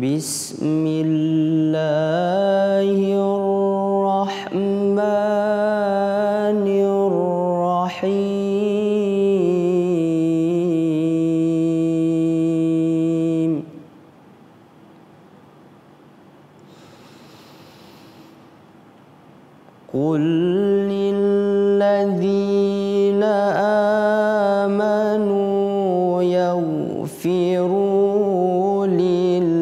Bismillahirrahmanirrahim. Qul lilladzina amanu yaghfiru lilladzina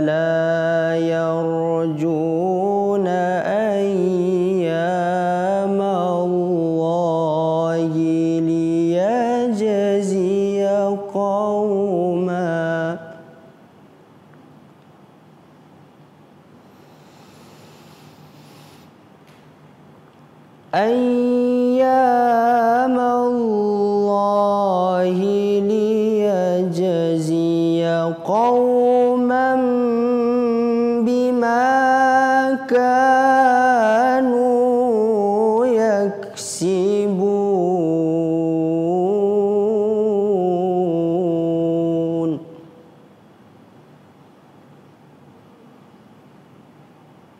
la yarjuna ayyamallahi liyajziya qauman ayyamallahi liyajziya qauman bima kanu yaksibun.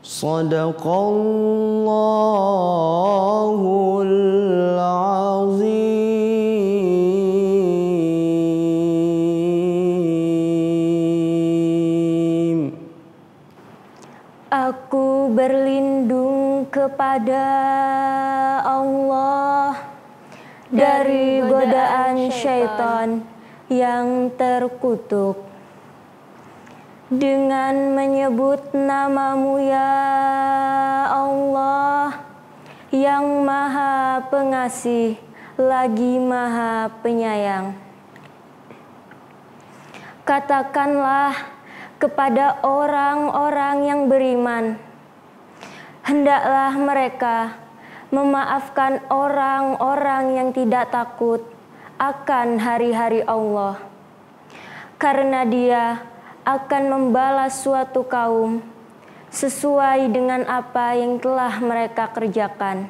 Sadaqallahul azim. Aku berlindung kepada Allah dari godaan syaitan yang terkutuk, dengan menyebut nama-Mu ya Allah, yang Maha Pengasih lagi Maha Penyayang. Katakanlah kepada orang-orang yang beriman, hendaklah mereka memaafkan orang-orang yang tidak takut akan hari-hari Allah, karena Dia akan membalas suatu kaum sesuai dengan apa yang telah mereka kerjakan.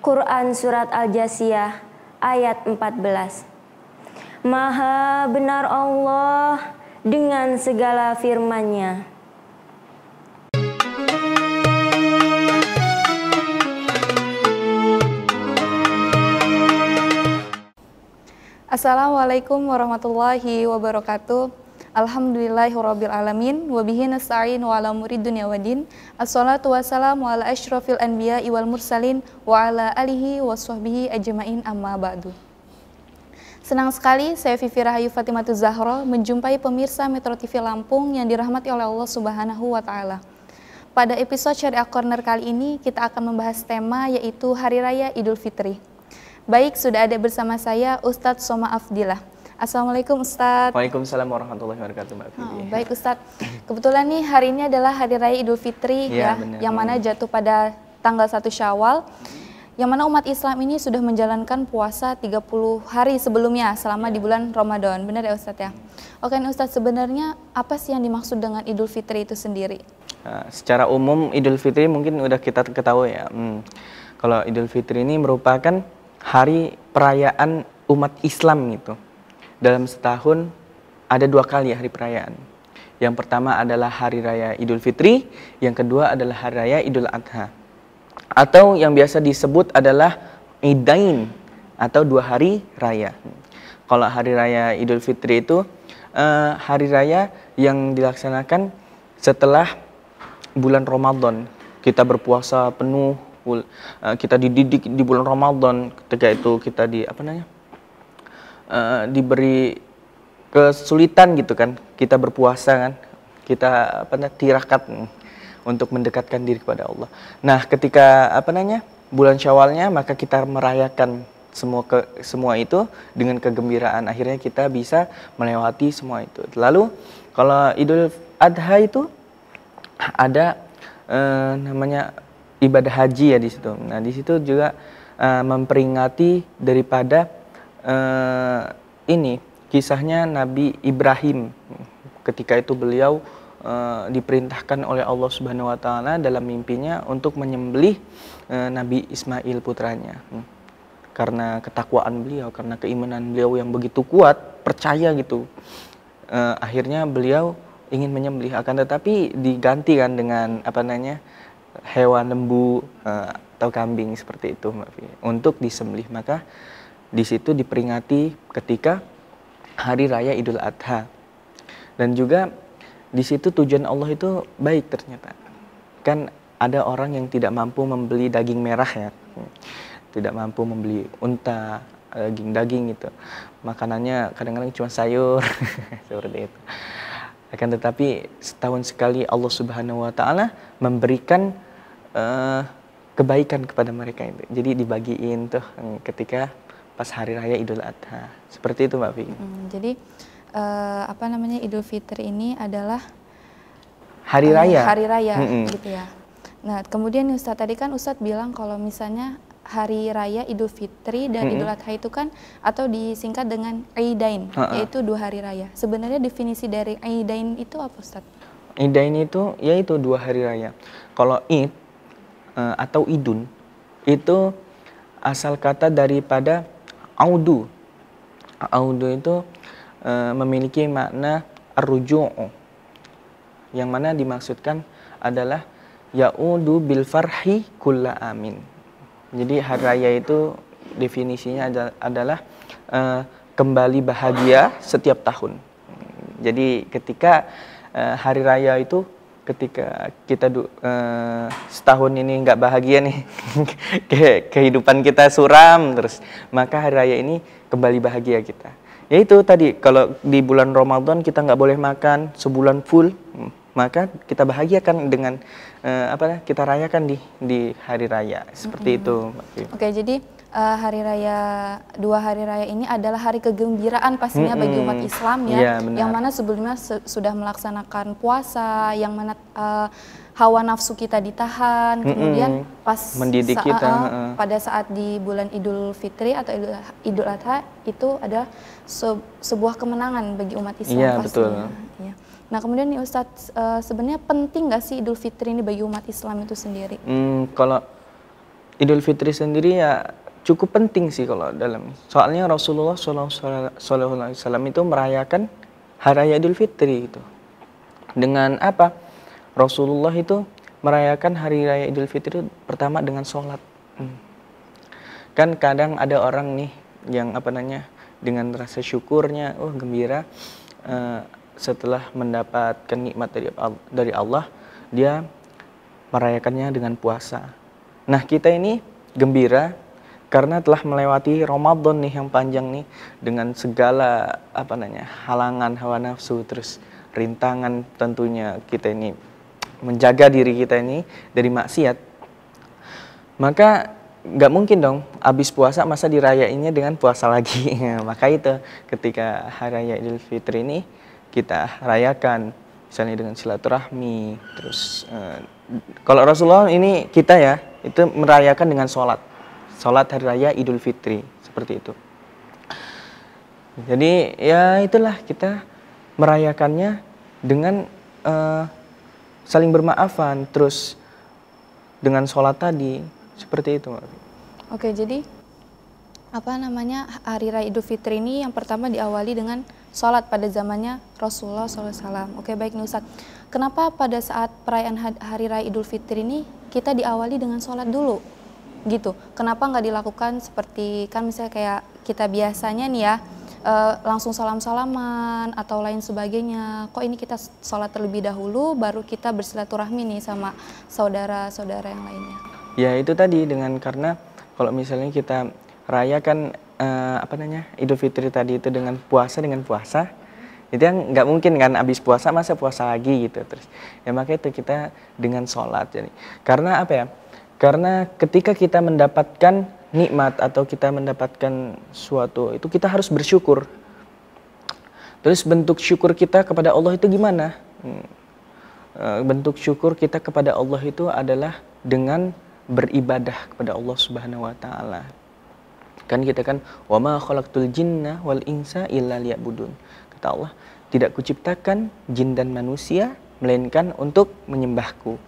Quran Surat Al-Jasiyah ayat 14. Maha benar Allah dengan segala firman-Nya. Assalamualaikum warahmatullahi wabarakatuh. Alhamdulillahirabbil alamin wa bihi nasta'in wa ala umuri dunya waddin. Assalatu wassalamu ala asyrafil anbiya'i wal mursalin wa ala alihi washabbihi ajmain, amma ba'du. Senang sekali saya Vivi Rahayu Fatimatu Zahra menjumpai pemirsa Metro TV Lampung yang dirahmati oleh Allah Subhanahu wa taala. Pada episode Syariah Corner kali ini kita akan membahas tema yaitu Hari Raya Idul Fitri. Baik, sudah ada bersama saya Ustadz Soma Afdilah. Assalamualaikum Ustadz. Waalaikumsalam warahmatullahi wabarakatuh, Mbak Vivi. Baik Ustadz, kebetulan nih hari ini adalah Hari Raya Idul Fitri yang mana jatuh pada tanggal 1 Syawal, yang mana umat Islam ini sudah menjalankan puasa 30 hari sebelumnya selama di bulan Ramadan. Benar ya Ustadz ya? Oke nih Ustadz, sebenarnya apa sih yang dimaksud dengan Idul Fitri itu sendiri? Secara umum Idul Fitri mungkin udah kita ketahui ya. Kalau Idul Fitri ini merupakan hari perayaan umat Islam gitu. Dalam setahun ada 2 kali hari perayaan. Yang pertama adalah Hari Raya Idul Fitri, yang kedua adalah Hari Raya Idul Adha. Atau yang biasa disebut adalah Idain, atau 2 hari raya. Kalau Hari Raya Idul Fitri itu hari raya yang dilaksanakan setelah bulan Ramadan. Kita berpuasa penuh, kita dididik di bulan Ramadan. Ketika itu kita diberi kesulitan gitu kan, kita berpuasa kan, kita tirakat untuk mendekatkan diri kepada Allah. Nah, ketika bulan Syawalnya, maka kita merayakan semua itu dengan kegembiraan. Akhirnya kita bisa melewati semua itu. Lalu kalau Idul Adha itu ada namanya ibadah haji ya di situ. Nah, di situ juga memperingati daripada ini kisahnya Nabi Ibrahim, ketika itu beliau diperintahkan oleh Allah Subhanahu wa taala dalam mimpinya untuk menyembelih Nabi Ismail putranya. Karena ketakwaan beliau, karena keimanan beliau yang begitu kuat, percaya gitu akhirnya beliau ingin menyembelih, akan tetapi diganti kan dengan hewan lembu atau kambing seperti itu Mbak Fi, untuk disembelih. Maka di situ diperingati ketika hari raya Idul Adha. Dan juga di situ tujuan Allah itu baik ternyata. Kan ada orang yang tidak mampu membeli daging merah ya, tidak mampu membeli unta, daging gitu. Makanannya kadang-kadang cuma sayur seperti itu. Akan tetapi setahun sekali Allah Subhanahu wa taala memberikan kebaikan kepada mereka itu. Jadi dibagiin tuh ketika pas hari raya Idul Adha. Seperti itu Mbak Vicky. Jadi Idul Fitri ini adalah hari raya. Hari raya gitu ya. Nah, kemudian Ustadz tadi kan Ustadz bilang kalau misalnya hari raya Idul Fitri dan Idul Adha itu kan atau disingkat dengan Aidain, yaitu 2 hari raya. Sebenarnya definisi dari Aidain itu apa Ustadz? Aidain itu yaitu 2 hari raya. Kalau Id atau Idun itu asal kata daripada audu. Audu itu memiliki makna ar-ruju', yang mana dimaksudkan adalah ya'udu bil farhi kulla amin. Jadi hari raya itu definisinya adalah kembali bahagia setiap tahun. Jadi ketika hari raya itu, ketika kita setahun ini nggak bahagia nih, kehidupan kita suram terus, maka hari raya ini kembali bahagia kita. Yaitu tadi, kalau di bulan Ramadan kita nggak boleh makan sebulan full, maka kita bahagiakan dengan kita rayakan di hari raya seperti itu. Oke, jadi hari raya 2 hari raya ini adalah hari kegembiraan pastinya bagi umat Islam ya, yang mana sebelumnya sudah melaksanakan puasa, yang mana hawa nafsu kita ditahan, kemudian pas mendidik kita pada saat di bulan Idul Fitri atau Idul Adha itu adalah sebuah kemenangan bagi umat Islam pastinya. Betul. Ya. Nah, kemudian nih Ustadz, sebenarnya penting nggak sih Idul Fitri ini bagi umat Islam itu sendiri? Kalau Idul Fitri sendiri ya cukup penting sih kalau dalam. Soalnya Rasulullah SAW itu merayakan hari raya Idul Fitri itu. Dengan apa? Rasulullah itu merayakan hari raya Idul Fitri pertama dengan sholat. Kan kadang ada orang nih yang dengan rasa syukurnya, gembira, setelah mendapatkan nikmat dari Allah, dia merayakannya dengan puasa. Nah, kita ini gembira karena telah melewati Ramadan nih yang panjang nih, dengan segala halangan hawa nafsu, terus rintangan tentunya kita ini menjaga diri kita ini dari maksiat. Maka nggak mungkin dong habis puasa masa dirayainnya dengan puasa lagi. Maka itu ketika hari raya Idul Fitri ini kita rayakan misalnya dengan silaturahmi, terus kalau Rasulullah ini kita ya itu merayakan dengan sholat hari raya Idul Fitri seperti itu. Jadi ya itulah, kita merayakannya dengan saling bermaafan, terus dengan sholat tadi seperti itu. Oke, jadi hari raya Idul Fitri ini yang pertama diawali dengan sholat pada zamannya Rasulullah SAW. Oke, baik nih Ustadz. Kenapa pada saat perayaan hari raya Idul Fitri ini kita diawali dengan sholat dulu? Gitu. Kenapa nggak dilakukan seperti kan misalnya kayak kita biasanya nih ya, langsung salam-salaman atau lain sebagainya. Kok ini kita sholat terlebih dahulu baru kita bersilaturahmi nih sama saudara-saudara yang lainnya? Ya itu tadi, karena kalau misalnya kita rayakan Idul Fitri tadi itu dengan puasa itu yang nggak mungkin kan habis puasa masa puasa lagi gitu. Terus ya maka itu kita dengan sholat. Jadi karena karena ketika kita mendapatkan nikmat atau kita mendapatkan suatu itu, kita harus bersyukur. Terus bentuk syukur kita kepada Allah itu gimana? Bentuk syukur kita kepada Allah itu adalah dengan beribadah kepada Allah Subhanahu wa taala. Kan kita kan wa ma khalaqtul jinna wal insa illa liya'budun. Kata Allah, tidak kuciptakan jin dan manusia melainkan untuk menyembahku.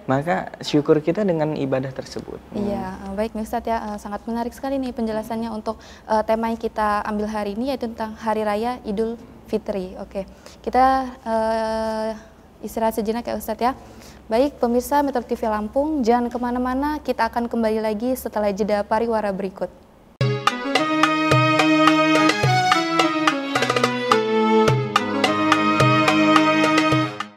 Maka syukur kita dengan ibadah tersebut. Iya, baik nih Ustadz ya, sangat menarik sekali nih penjelasannya untuk tema yang kita ambil hari ini, yaitu tentang Hari Raya Idul Fitri. Oke, kita istirahat sejenak ya Ustadz ya. Baik pemirsa Metro TV Lampung, jangan kemana-mana, kita akan kembali lagi setelah jeda pariwara berikut.